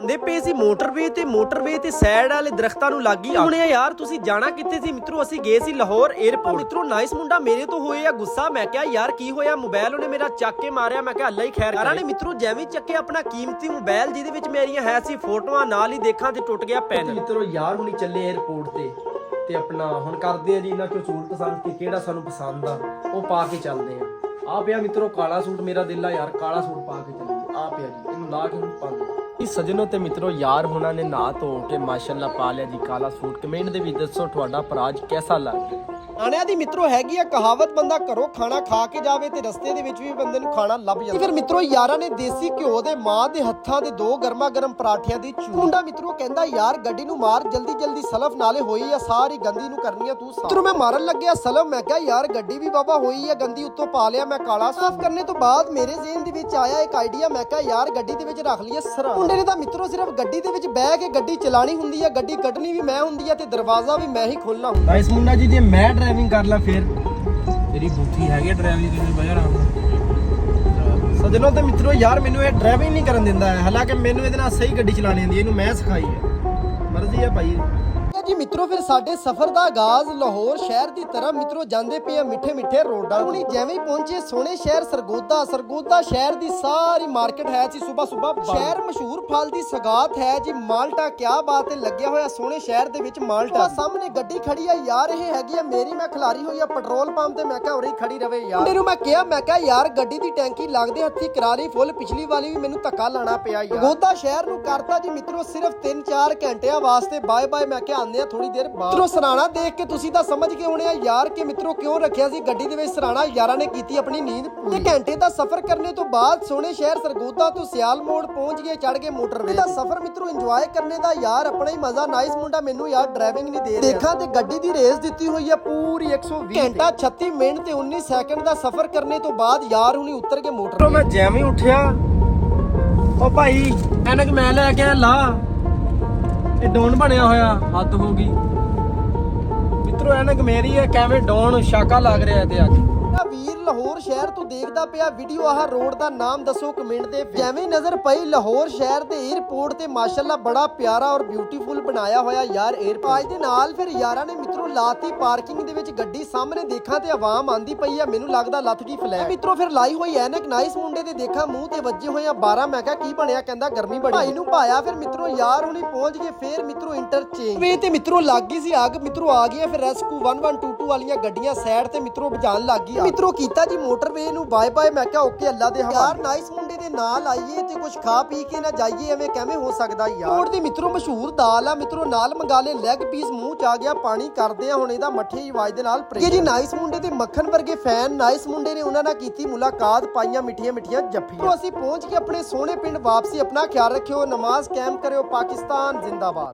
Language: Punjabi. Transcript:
ਦੇ ਪਏ ਸੀ ਮੋਟਰਵੇ ਤੇ ਸਾਈਡ ਵਾਲੇ ਦਰਖਤਾਂ ਨੂੰ ਲੱਗੀ ਹੁਣ ਯਾਰ ਤੁਸੀਂ ਜਾਣਾ ਕਿੱਥੇ ਸੀ ਮਿੱਤਰੋ? ਅਸੀਂ ਗਏ ਸੀ ਲਾਹੌਰ 에ਅਰਪੋਰਟ। ਮਿੱਤਰੋ ਨਾਈਸ ਮੁੰਡਾ ਮੇਰੇ ਤੋਂ ਹੋਏ ਆ ਗੁੱਸਾ। ਮੈਂ ਕਿਹਾ ਯਾਰ ਕੀ ਹੋਇਆ? ਮੋਬਾਈਲ ਉਹਨੇ ਮੇਰਾ ਚੱਕ ਕੇ ਮਾਰਿਆ। ਮੈਂ ਕਿਹਾ ਅੱਲਾ ਹੀ ਖੈਰ ਕਰੇ। ਨੇ ਮਿੱਤਰੋ ਜਿਵੇਂ ਚੱਕੇ ਆਪਣਾ ਕੀਮਤੀ ਮੋਬਾਈਲ ਜਿਹਦੇ ਵਿੱਚ ਮੇਰੀਆਂ ਹੈ ਸੀ ਫੋਟੋਆਂ, ਨਾਲ ਹੀ ਦੇਖਾਂ ਤੇ ਟੁੱਟ ਗਿਆ ਪੈਨ। ਮਿੱਤਰੋ ਯਾਰ ਹੁਣੀ ਚੱਲੇ 에ਅਰਪੋਰਟ ਤੇ ਆਪਣਾ ਹੁਣ ਕਰਦੇ ਆ ਜੀ ਇਹਨਾਂ ਚੋਂ ਸੂਟ ਪਸੰਦ ਕਿ ਕਿਹੜਾ ਸਾਨੂੰ ਪਸੰਦ ਆ ਉਹ ਪਾ ਕੇ ਚੱਲਦੇ ਆ ਪਿਆ ਮਿੱਤਰੋ ਕਾਲਾ ਸੂਟ। ਮੇਰਾ ਦਿਲ ਆ ਯਾਰ ਕਾਲਾ ਸੂਟ ਪਾ ਕੇ ਚੱਲੀਏ। ਆ ਪਿਆ ਜੀ, ਇਹਨੂੰ ਲਾ ਕੇ ਹੁਣ ਪਾਉਂਦੇ ਸਜਣੋ ਤੇ ਮਿੱਤਰੋ ਯਾਰ ਹੁਣਾਂ ਨੇ ਨਹਾ ਧੋ ਕੇ ਮਾਸ਼ਾਅੱਲਾ ਪਾ ਲਿਆ ਜੀ ਕਾਲਾ ਸੂਟ। ਕਮੈਂਟ ਦੇ ਵਿੱਚ ਦੱਸੋ ਤੁਹਾਡਾ ਪਰਾਜ ਕੈਸਾ ਲੱਗ ਆਣਿਆਂ ਦੀ ਮਿੱਤਰੋ ਹੈਗੀ ਆ ਕਹਾਵਤ, ਬੰਦਾ ਘਰੋਂ ਖਾਣਾ ਖਾ ਕੇ ਜਾਵੇ ਤੇ ਰਸਤੇ ਦੇ ਵਿੱਚ ਵੀ ਬੰਦੇ ਨੂੰ ਖਾਣਾ ਲੱਭ ਜਾਂਦਾ। ਫਿਰ ਮਿੱਤਰੋ ਯਾਰਾਂ ਨੇ ਦੇਸੀ ਘਿਓ ਦੇ ਮਾਂ ਦੇ ਹੱਥਾਂ ਦੇ 2 ਗਰਮਾ ਗਰਮ ਪਰਾਠਿਆਂ ਦੀ ਚੂੰਡਾ ਮਿੱਤਰੋ ਕਹਿੰਦਾ ਯਾਰ ਗੱਡੀ ਨੂੰ ਮਾਰ ਜਲਦੀ ਸਲਫ ਨਾਲੇ ਹੋਈ ਆ ਸਾਰੀ ਗੰਦੀ ਨੂੰ ਕਰਨੀ ਆ ਤੂੰ। ਮਿੱਤਰੋ ਮੈਂ ਮਾਰਨ ਲੱਗਿਆ ਸਲਫ। ਮੈਂ ਕਿਹਾ ਯਾਰ ਗੱਡੀ ਵੀ ਬਾਬਾ ਹੋਈ ਆ ਗੰਦੀ, ਉੱਤੋਂ ਪਾ ਲਿਆ ਮੈਂ ਕਾਲਾ। ਸਾਫ਼ ਕਰਨੇ ਤੋਂ ਬਾਅਦ ਮੇਰੇ ਜ਼ਿਹਨ ਦੇ ਵਿੱਚ ਆਇਆ ਇੱਕ ਆਈਡੀਆ। ਮੈਂ ਕਿਹਾ ਯਾਰ ਗੱਡੀ ਦੇ ਵਿੱਚ ਰੱਖ ਲਈਏ ਸਰਾਂ। ਮੁੰਡੇ ਨੇ ਤਾਂ ਮਿੱਤਰੋ ਸਿਰਫ ਗੱਡੀ ਦੇ ਵਿੱਚ ਬਹਿ ਕੇ ਗੱਡੀ ਚਲਾਣੀ ਹੁੰਦੀ ਆ, ਗੱਡੀ ਕੱਢਣੀ ਵੀ ਮੈਂ ਹੁੰਦੀ ਆ ਤੇ ਦਰਵਾਜ਼ਾ ਵੀ ਮੈਂ ਹੀ ਖੋਲਣਾ ਹੁੰਦਾ। ਇਸ ਮੁੰਡਾ ਜੀ ਜੇ ਮੈਂ ਡਰਾਈਵਿੰਗ ਕਰ ਲਾਂ ਫਿਰ ਤੇਰੀ ਬੂਥੀ ਹੈਗੀ ਡਰਾਈਵਿੰਗ ਦੀ ਵਜ੍ਹਾ ਨਾਲ। ਸਜਣੋ ਤੇ ਮਿੱਤਰੋ ਯਾਰ ਮੈਨੂੰ ਇਹ ਡਰਾਈਵਿੰਗ ਨਹੀਂ ਕਰਨ ਦਿੰਦਾ ਹੈ, ਹਾਲਾਂਕਿ ਮੈਨੂੰ ਇਹਦੇ ਨਾਲ ਸਹੀ ਗੱਡੀ ਚਲਾਣੀ ਆਉਂਦੀ ਹੈ, ਇਹਨੂੰ ਮੈਂ ਸਿਖਾਈ ਹੈ, ਮਰਜ਼ੀ ਹੈ ਭਾਈ ਜੀ। ਮਿੱਤਰੋ ਫਿਰ ਸਾਡੇ ਸਫ਼ਰ ਦਾ ਆਗਾਜ਼ ਲਾਹੌਰ ਸ਼ਹਿਰ ਦੀ ਤਰ੍ਹਾਂ ਮਿੱਤਰੋ ਜਾਂਦੇ ਪਏ ਮਿੱਠੇ ਰੋਡਾਂ। ਹੁਣੀ ਜਿਵੇਂ ਹੀ ਪਹੁੰਚੇ ਸੋਹਣੇ ਸ਼ਹਿਰ ਸਰਗੋਦਾ ਸ਼ਹਿਰ ਦੀ ਸਾਰੀ ਮਾਰਕੀਟ ਹੈ ਜੀ ਸੁਬਾ ਸ਼ਹਿਰ ਮਸ਼ਹੂਰ ਫਲ ਦੀ ਸਗਾਤ ਹੈ ਜੀ ਮਾਲਟਾ। ਕਿਆ ਬਾਤ ਹੈ, ਲੱਗਿਆ ਹੋਇਆ ਸੋਹਣੇ ਸ਼ਹਿਰ ਦੇ ਵਿੱਚ ਮਾਲਟਾ। ਸਾਹਮਣੇ ਗੱਡੀ ਖੜੀ ਆ ਯਾਰ, ਇਹ ਹੈਗੀ ਆ ਮੇਰੀ। ਮੈਂ ਖਿਲਾਰੀ ਹੋਈ ਆ ਪੈਟਰੋਲ ਪੰਪ ਤੇ। ਮੈਂ ਕਿਹਾ ਉਰੇ ਖੜੀ ਰਵੇ ਯਾਰ। ਮੁੰਡੇ ਨੂੰ ਮੈਂ ਕਿਹਾ ਯਾਰ ਗੱਡੀ ਦੀ ਟੈਂਕੀ ਲੱਗਦੇ ਹੱਥੀ ਕਰਾ ਲਈ ਫੁੱਲ, ਪਿਛਲੀ ਵਾਲੀ ਵੀ ਮੈਨੂੰ ਧੱਕਾ ਲਾਣਾ ਪਿਆ ਯਾਰ। ਸਰਗੋਦਾ ਸ਼ਹਿਰ ਨੂੰ ਕਰਤਾ ਜੀ ਮਿੱਤਰੋ ਸਿਰਫ 3-4 ਘੰਟਿਆਂ ਵਾਸਤੇ ਬਾਏ ਬਾਏ। ਮੈਂ ਕਿਹਾ ਆਂਦੇ ਆ ਥੋੜੀ ਦੇਰ ਬਾਅਦ। ਮਿੱਤਰੋ ਸਰਾਣਾ ਦੇਖ ਕੇ ਤੁਸੀਂ ਤਾਂ ਸਮਝ ਗਏ ਹੋਣੇ ਆ ਯਾਰ ਕਿ ਮਿੱਤਰੋ ਕਿਉਂ ਰੱਖਿਆ ਸੀ ਗੱਡੀ ਦੇ ਵਿੱਚ ਸਰਾਣਾ। ਯਾਰਾਂ ਨੇ ਕੀਤੀ ਆਪਣੀ ਨੀਂਦ ਪੂਰੀ। ਘੰਟੇ ਦਾ ਸਫ਼ਰ ਕਰਨੇ ਤੋਂ ਬਾਅਦ ਸੋਹਣੇ ਸ਼ਹਿਰ ਸਰਗੋਦਾ ਤੋਂ ਸਿਆਲ ਮੋੜ ਪਹੁੰਚ ਗਏ, ਚੜ ਗਏ ਮੋਟਰਵੇ ਦਾ ਸਫ਼ਰ। ਮਿੱਤਰੋ ਇੰਜੋਏ ਕਰਨੇ ਦਾ ਯਾਰ ਆਪਣਾ ਹੀ ਮਜ਼ਾ। ਨਾਈਸ ਮੁੰਡਾ ਮੈਨੂੰ ਯਾਰ ਡਰਾਈਵਿੰਗ ਨਹੀਂ ਦੇ ਰਿਹਾ। ਦੇਖਾਂ ਤੇ ਗੱਡੀ ਦੀ ਰੇਸ ਦਿੱਤੀ ਹੋਈ ਆ ਪੂਰੀ 120 ਘੰਟਾ 36 ਮਿੰਟ ਤੇ 19 ਸੈਕਿੰਡ ਦਾ ਸਫ਼ਰ ਕਰਨੇ ਤੋਂ ਬਾਅਦ ਯਾਰ ਹੁਣੀ ਉਤਰ ਕੇ ਮੋਟਰ। ਮੈਂ ਜਿਵੇਂ ਉੱਠਿਆ ਉਹ ਭਾਈ ਐਨਕ ਮੈਂ ਲੈ ਕੇ ਲਾ, ਇਹ ਡੋਨ ਬਣਿਆ ਹੋਇਆ, ਹੱਦ ਹੋ ਗਈ ਮਿੱਤਰੋ। ਐਨਕ ਮੇਰੀ ਹੈ, ਕਿਵੇਂ ਡੋਨ ਸ਼ਾਕਾ ਲੱਗ ਰਿਹਾ ਤੇ ਅੱਜ ਵੀਰ ਲਾਹੌਰ ਸ਼ਹਿਰ ਤੋਂ ਦੇਖਦਾ ਪਿਆ ਵੀਡੀਓ। ਆਹ ਰੋਡ ਦਾ ਨਾਮ ਦੱਸੋ ਕਮੈਂਟ ਦੇ ਵਿੱਚ। ਜਿਵੇਂ ਨਜ਼ਰ ਪਈ ਲਾਹੌਰ ਸ਼ਹਿਰ ਦੇ 에ਅਰਪੋਰਟ ਤੇ ਮਾਸ਼ਾਅੱਲਾ ਬੜਾ ਪਿਆਰਾ ਔਰ ਬਿਊਟੀਫੁਲ ਬਣਾਇਆ ਹੋਇਆ ਯਾਰ 에ਅਰਪੋਰਟ ਦੇ ਨਾਲ। ਫਿਰ ਯਾਰਾਂ ਨੇ ਮਿੱਤਰੋ ਲਾਤੀ ਪਾਰਕਿੰਗ ਦੇ ਵਿੱਚ ਗੱਡੀ। ਸਾਹਮਣੇ ਦੇਖਾਂ ਤੇ ਆਵਾਮ ਆਂਦੀ ਪਈ ਆ, ਮੈਨੂੰ ਲੱਗਦਾ ਲੱਥ ਗਈ ਫਲੈਗ। ਮਿੱਤਰੋ ਫਿਰ ਲਾਈ ਹੋਈ ਐਨਕ ਨਾਈਸ ਮੁੰਡੇ ਦੇ ਦੇਖਾਂ ਮੂੰਹ ਤੇ ਵੱਜੇ ਹੋਏ ਆ 12। ਮੈਂ ਕਿਹਾ ਕੀ ਬਣਿਆ? ਕਹਿੰਦਾ ਗਰਮੀ ਬੜੀ। ਭਾਈ ਨੂੰ ਭਾਇਆ ਫਿਰ ਮਿੱਤਰੋ ਯਾਰ ਹੁਣੀ ਪਹੁੰਚ ਗਏ ਫਿਰ ਮਿੱਤਰੋ ਇੰਟਰਚੇਂਜ ਵੇ ਤੇ ਮਿੱਤਰੋ ਲੱਗ ਗਈ ਸੀ ਅੱਗ। ਮਿੱਤਰੋ ਆ ਗਈਆਂ ਫਿਰ ਰੈਸਕੂ 1122 ਵਾਲੀਆਂ ਗੱਡੀਆਂ ਸਾਈਡ ਤੇ ਮਿੱਤਰੋ ਬੁਝਾਉਣ ਲੱਗ ਗਈ। ਮਿੱਤਰੋ ਕੀਤਾ ਜੀ ਮੋਟਰਵੇ ਨੂੰ ਬਾਏ ਬਾਏ। ਮੈਂ ਕਿਹਾ ਓਕੇ ਅੱਲਾ ਦੇ ਹਵਾਲੇ। ਯਾਰ ਨਾਈਸ ਮੁੰਡੇ ਦੇ ਨਾਲ ਆਈਏ ਤੇ ਕੁਝ ਖਾ ਪੀ ਕੇ ਨਾ ਜਾਈਏ, ਐਵੇਂ ਕਿਵੇਂ ਹੋ ਸਕਦਾ ਯਾਰ। ਰੋਡ ਦੀ ਮਿੱਤਰੋ ਮਸ਼ਹੂਰ ਦਾਲ ਆ ਮਿੱਤਰੋ, ਨਾਲ ਮੰਗਾ ਲੈ ਲੈਗ ਪੀਸ। ਮੂੰਹ ਚ ਆ ਗਿਆ ਪਾਣੀ, ਕਰਦੇ ਆ ਹੁਣ ਇਹਦਾ ਮੱਠੇ ਆਵਾਜ਼ ਦੇ ਨਾਲ ਪ੍ਰੇ ਜੀ। ਨਾਈਸ ਮੁੰਡੇ ਦੇ ਮੱਖਣ ਵਰਗੇ ਫੈਨ ਨਾਈਸ ਮੁੰਡੇ ਨੇ ਉਹਨਾਂ ਨਾਲ ਕੀਤੀ ਮੁਲਾਕਾਤ, ਪਾਈਆਂ ਮਿੱਠੀਆਂ ਜੱਫੀਆਂ। ਅਸੀਂ ਪਹੁੰਚ ਕੇ ਆਪਣੇ ਸੋਹਣੇ ਪਿੰਡ ਵਾਪਸੀ। ਆਪਣਾ ਖਿਆਲ ਰੱਖਿਓ, ਨਮਾਜ਼ ਕਾਇਮ ਕਰਿਓ, ਪਾਕਿਸਤਾਨ ਜ਼ਿੰਦਾਬਾਦ।